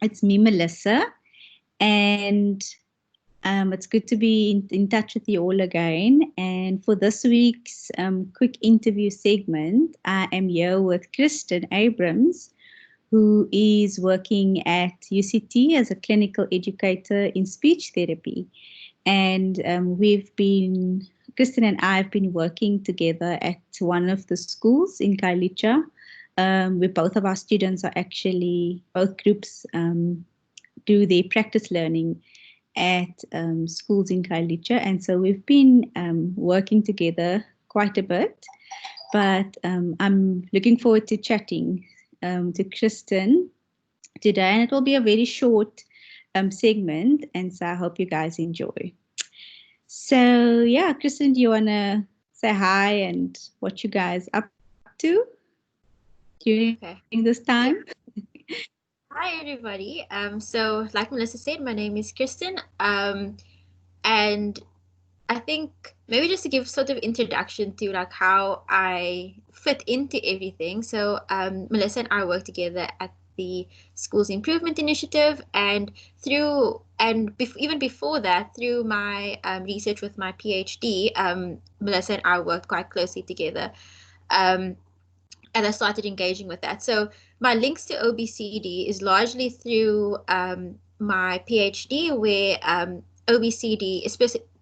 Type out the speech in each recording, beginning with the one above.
It's me, Melissa, and it's good to be in touch with you all again. And for this week's quick interview segment, I am here with Kristen Abrahams, who is working at UCT as a clinical educator in speech therapy. And Kristen and I have been working together at one of the schools in Kailicha, where both of our students are actually, both groups do their practice learning at schools in Kailicha. And so we've been working together quite a bit, but I'm looking forward to chatting to Kristen today, and it will be a very short segment, and so I hope you guys enjoy. So yeah, Kristen, do you want to say hi and what you guys up to during this time? Hi everybody. So like Melissa said, my name is Kristen. And I think maybe just to give sort of introduction to like how I fit into everything. So Melissa and I work together at the Schools Improvement Initiative, and even before that, through my research with my PhD, Melissa and I worked quite closely together. And I started engaging with that. So my links to ObCD is largely through my PhD, where ObCD is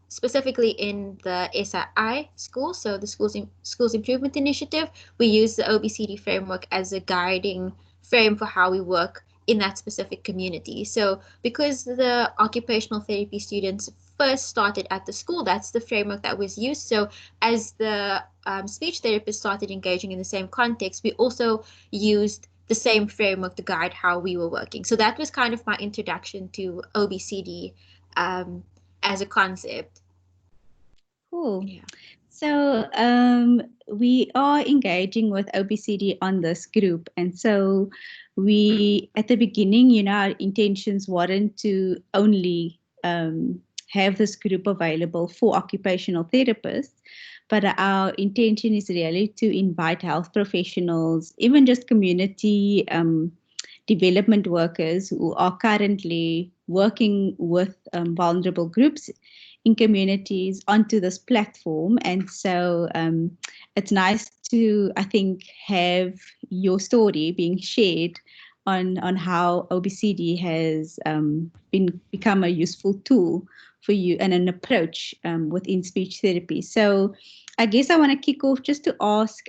specifically in the SII school, so the Schools Improvement Initiative. We use the ObCD framework as a guiding frame for how we work in that specific community. So because the occupational therapy students first started at the school, that's the framework that was used. So as the speech therapists started engaging in the same context, we also used the same framework to guide how we were working. So that was kind of my introduction to ObCD as a concept. Cool. Yeah. So we are engaging with ObCD on this group, and so we, at the beginning, our intentions weren't to only have this group available for occupational therapists, but our intention is really to invite health professionals, even just community development workers who are currently working with vulnerable groups in communities onto this platform. And so it's nice to, I think, have your story being shared on how ObCD has become a useful tool for you and an approach within speech therapy. So I guess I want to kick off just to ask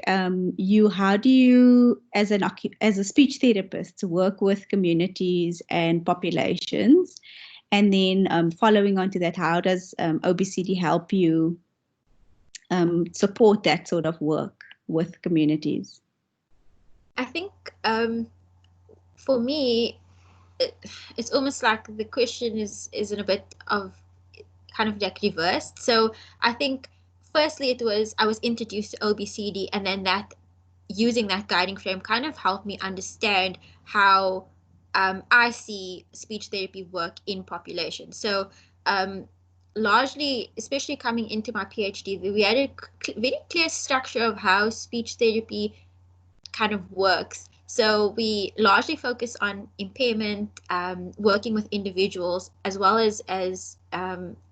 you, how do you, as a speech therapist, work with communities and populations? And then following on to that, how does ObCD help you support that sort of work with communities? I think for me, it's almost like the question is in a bit of kind of like reversed. So I think firstly I was introduced to ObCD, and then that using that guiding frame kind of helped me understand how I see speech therapy work in population. So largely, especially coming into my PhD, we had a very clear structure of how speech therapy kind of works. So we largely focus on impairment, working with individuals, as well as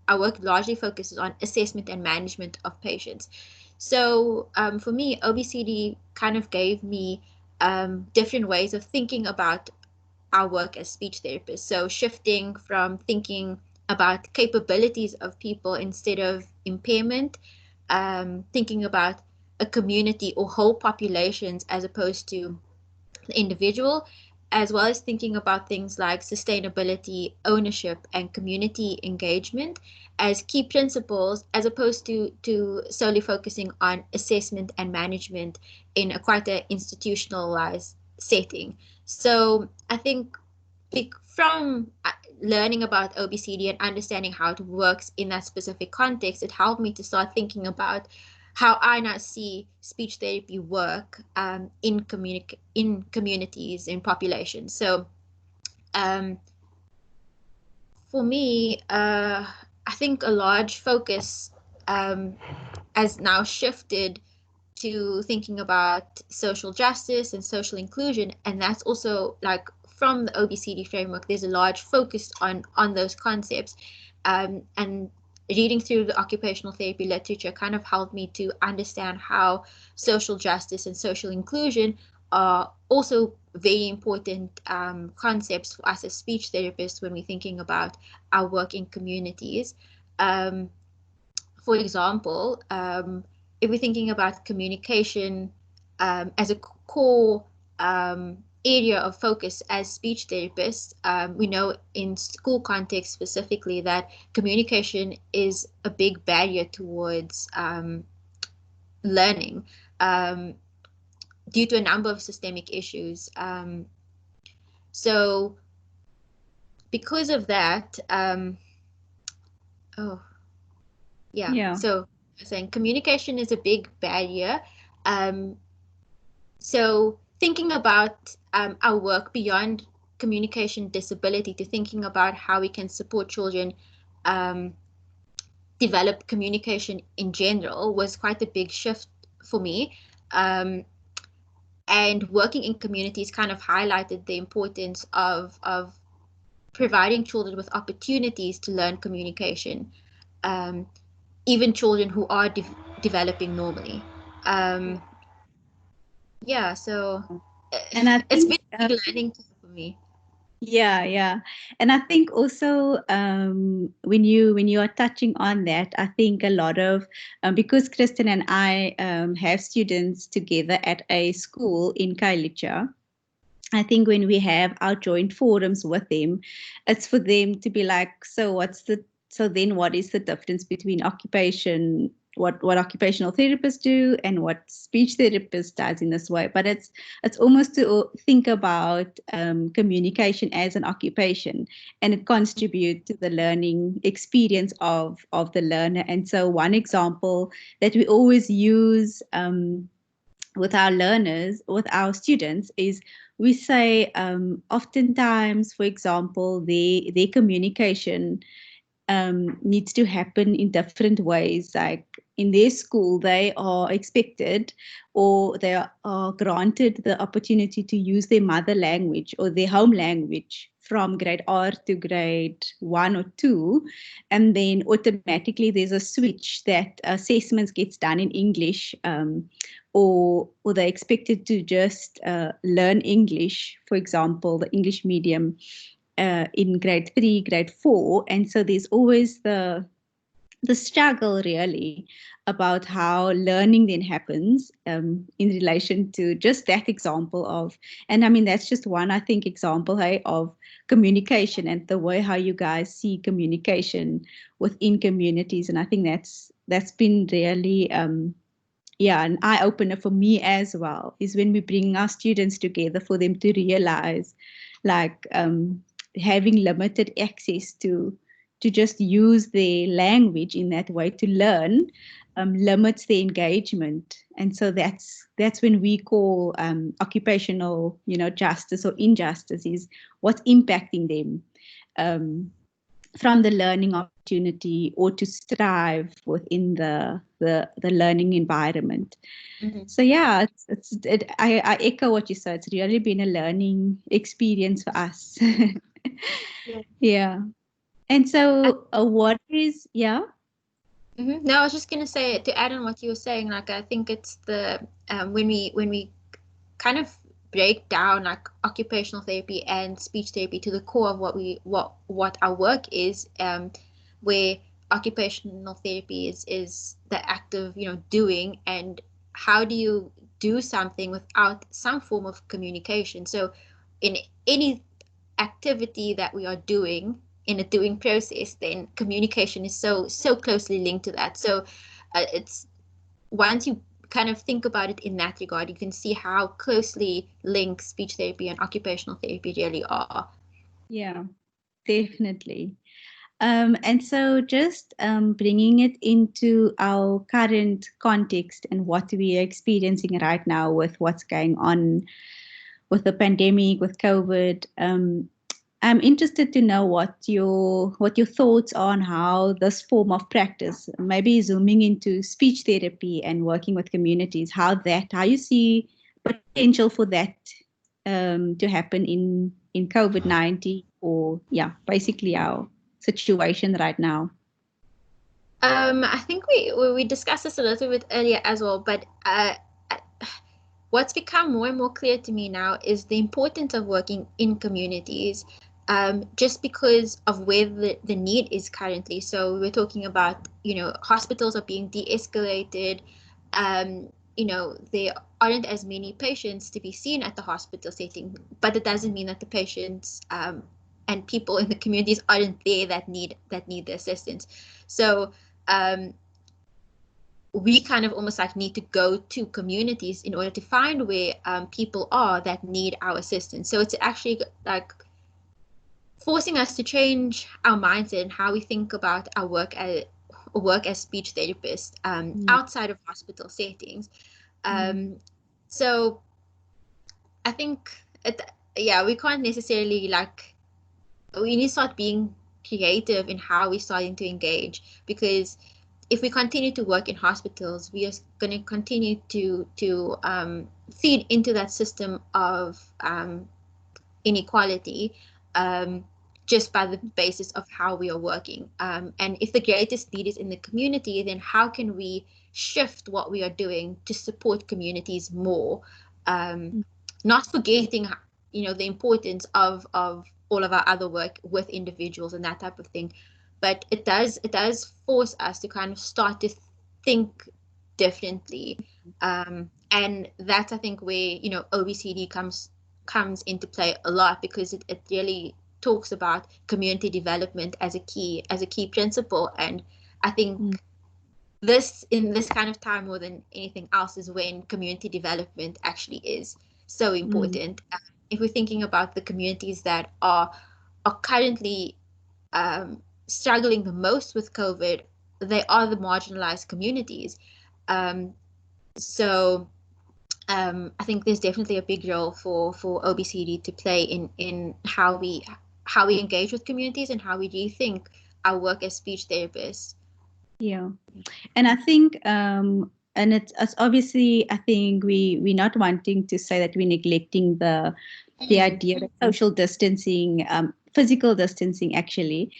our work largely focuses on assessment and management of patients. So for me, ObCD kind of gave me different ways of thinking about our work as speech therapists. So shifting from thinking about capabilities of people instead of impairment, thinking about a community or whole populations as opposed to the individual, as well as thinking about things like sustainability, ownership, and community engagement as key principles, as opposed to solely focusing on assessment and management in a quite an institutionalized setting. So I think from learning about ObCD and understanding how it works in that specific context, it helped me to start thinking about how I now see speech therapy work in communities, in populations. So for me, I think a large focus has now shifted to thinking about social justice and social inclusion, and that's also like from the ObCD framework, there's a large focus on those concepts, and reading through the occupational therapy literature kind of helped me to understand how social justice and social inclusion are also very important concepts for us as speech therapists when we're thinking about our work in communities. For example, if we're thinking about communication as a core area of focus as speech therapists, we know in school context specifically that communication is a big barrier towards learning due to a number of systemic issues. So because of that, so saying communication is a big barrier. So thinking about our work beyond communication disability to thinking about how we can support children develop communication in general was quite a big shift for me. And working in communities kind of highlighted the importance of providing children with opportunities to learn communication, even children who are developing normally. So and I think, it's been a big learning tool for me. Yeah. And I think also when you are touching on that, I think a lot of because Kristen and I have students together at a school in Kailicha, I think when we have our joint forums with them, it's for them to be like, so then what is the difference between what occupational therapists do and what speech therapist does in this way? But it's almost to think about communication as an occupation, and it contributes to the learning experience of the learner. And so one example that we always use with our learners, with our students, is we say oftentimes, for example, their communication needs to happen in different ways. Like in their school, they are expected or they are granted the opportunity to use their mother language or their home language from grade R to grade 1 or 2. And then automatically there's a switch that assessments gets done in English, or they're expected to just learn English, for example, the English medium in grade 3, grade 4. And so there's always the struggle really about how learning then happens in relation to just that example of, and I mean, that's just one, I think, example, hey, of communication and the way how you guys see communication within communities. And I think that's been really, an eye-opener for me as well, is when we bring our students together for them to realize like having limited access to just use their language in that way to learn limits their engagement. And so that's when we call occupational, justice or injustice, is what's impacting them from the learning opportunity or to strive within the learning environment. Mm-hmm. So yeah, I echo what you said. It's really been a learning experience for us. Yeah. And so what is, Mm-hmm. No, I was just going to say, to add on what you were saying, like, I think it's the, when we kind of break down like occupational therapy and speech therapy to the core of what our work is, where occupational therapy is the act of, doing, and how do you do something without some form of communication? So in any activity that we are doing, in a doing process, then communication is so closely linked to that. So it's, once you kind of think about it in that regard, you can see how closely linked speech therapy and occupational therapy really are. Yeah, definitely. And so just bringing it into our current context and what we are experiencing right now with what's going on with the pandemic, with COVID, I'm interested to know what your thoughts on how this form of practice, maybe zooming into speech therapy and working with communities, how you see potential for that to happen in COVID-19, or basically our situation right now? I think we discussed this a little bit earlier as well, but what's become more and more clear to me now is the importance of working in communities, just because of where the need is currently. So we're talking about, hospitals are being de-escalated. There aren't as many patients to be seen at the hospital setting, but it doesn't mean that the patients and people in the communities aren't there that need the assistance. So we kind of almost like need to go to communities in order to find where people are that need our assistance. So it's actually like forcing us to change our mindset and how we think about our work as speech therapists outside of hospital settings. So I think we can't necessarily we need to start being creative in how we're starting to engage, because if we continue to work in hospitals, we are going to continue to feed into that system of inequality, just by the basis of how we are working. And if the greatest need is in the community, then how can we shift what we are doing to support communities more? Not forgetting, the importance of all of our other work with individuals and that type of thing. But it does force us to kind of start to think differently. And that's, I think, where, ObCD comes into play a lot, because it really talks about community development as a key principle. And I think in this kind of time, more than anything else, is when community development actually is so important. If we're thinking about the communities that are currently struggling the most with COVID, they are the marginalized communities. So I think there's definitely a big role for ObCD to play in how we engage with communities and how we rethink our work as speech therapists. Yeah, and I think and it's obviously, I think we're not wanting to say that we're neglecting the idea that social distancing, physical distancing actually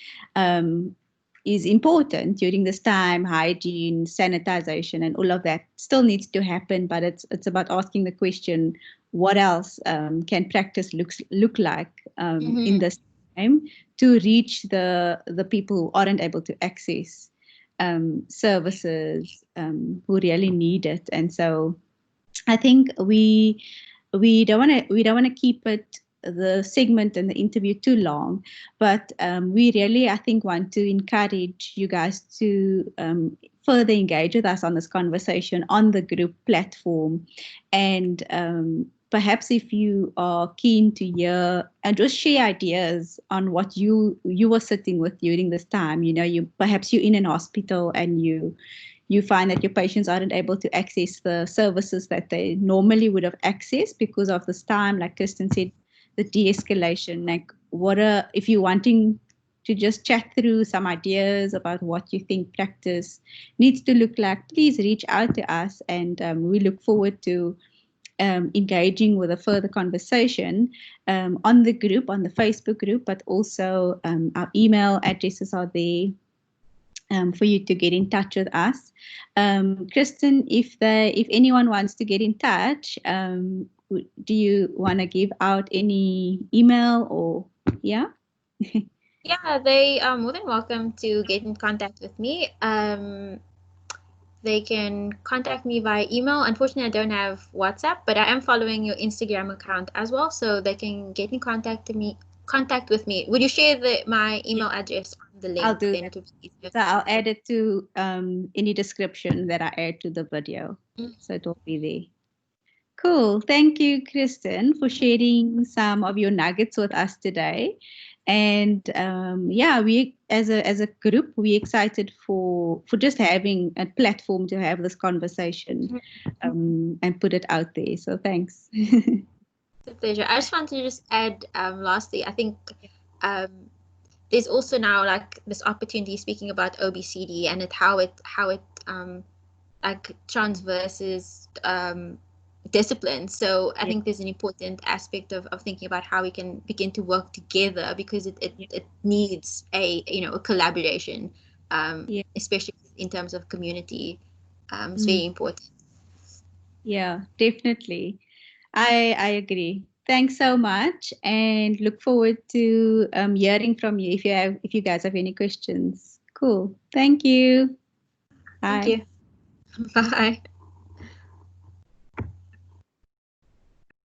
is important during this time. Hygiene, sanitization, and all of that still needs to happen, but it's about asking the question, what else can practice look like in this time to reach the people who aren't able to access services, who really need it. And so I think we don't want to keep the segment and the interview too long, but we really, I think, want to encourage you guys to further engage with us on this conversation on the group platform. And perhaps if you are keen to hear and just share ideas on what you were sitting with during this time, perhaps you're in an hospital and you find that your patients aren't able to access the services that they normally would have accessed because of this time, like Kristen said, the de-escalation. If you're wanting to just chat through some ideas about what you think practice needs to look like, please reach out to us, and we look forward to engaging with a further conversation on the group, on the Facebook group, but also our email addresses are there for you to get in touch with us. Kristen, if anyone wants to get in touch, do you want to give out any email or Yeah, they are more than welcome to get in contact with me. They can contact me via email. Unfortunately, I don't have WhatsApp, but I am following your Instagram account as well, so they can get in contact with me. Would you share my email address on the link? I'll do that. So I'll add it to any description that I add to the video, so it will be there. Cool. Thank you, Kristen, for sharing some of your nuggets with us today. And we as a group, we're excited for just having a platform to have this conversation and put it out there. So thanks. It's a pleasure. I just want to add lastly, I think there's also now this opportunity, speaking about ObCD and how it transverses disciplines. So I Yeah. think there's an important aspect of thinking about how we can begin to work together, because Yeah. it needs a collaboration, Yeah. especially in terms of community. It's Mm. very important. Yeah, definitely. I agree. Thanks so much, and look forward to hearing from you if you guys have any questions. Cool. Thank you. Thank Bye. you. Bye.